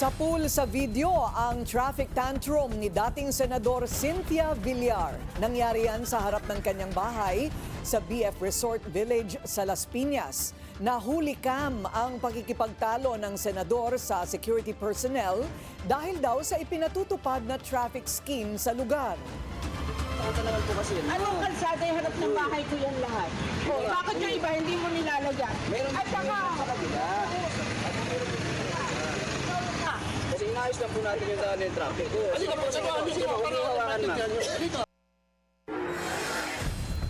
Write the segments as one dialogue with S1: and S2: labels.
S1: Sa pool sa video ang traffic tantrum ni dating Senador Cynthia Villar. Nangyari yan sa harap ng kanyang bahay sa BF Resort Village sa Las Piñas. Nahuli cam ang pakikipagtalo ng senador sa security personnel dahil daw sa ipinatutupad na traffic scheme sa lugar.
S2: Anong kalsada yung harap ng bahay ko yan lahat? Bakit yung iba hindi mo nilalagyan? At saka,
S3: Kasi inaayos lang po natin yung traffic. Sige,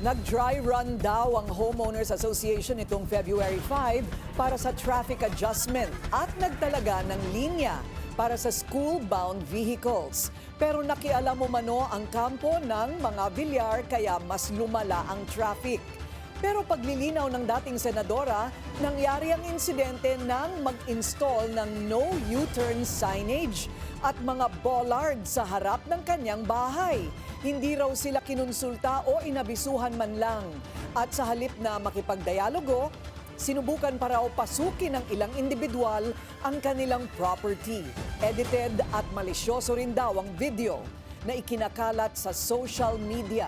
S1: Nag-dry run daw ang Homeowners Association itong February 5 para sa traffic adjustment at nagtalaga ng linya para sa school-bound vehicles. Pero nakialam umano ang kampo ng mga Villar kaya mas lumala ang traffic. Pero paglilinaw ng dating senadora, nangyari ang insidente nang mag-install ng no U-turn signage at mga bollard sa harap ng kanyang bahay. Hindi raw sila kinonsulta o inabisuhan man lang. At sa halip na makipagdialogo, sinubukan pa raw pasukin ng ilang individual ang kanilang property. Edited at malisyoso rin daw ang video na ikinakalat sa social media.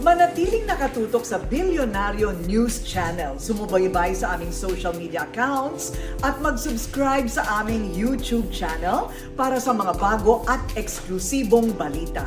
S1: Manatiling nakatutok sa Bilyonaryo News Channel. Sumubaybay sa aming social media accounts at mag-subscribe sa aming YouTube channel para sa mga bago at eksklusibong balita.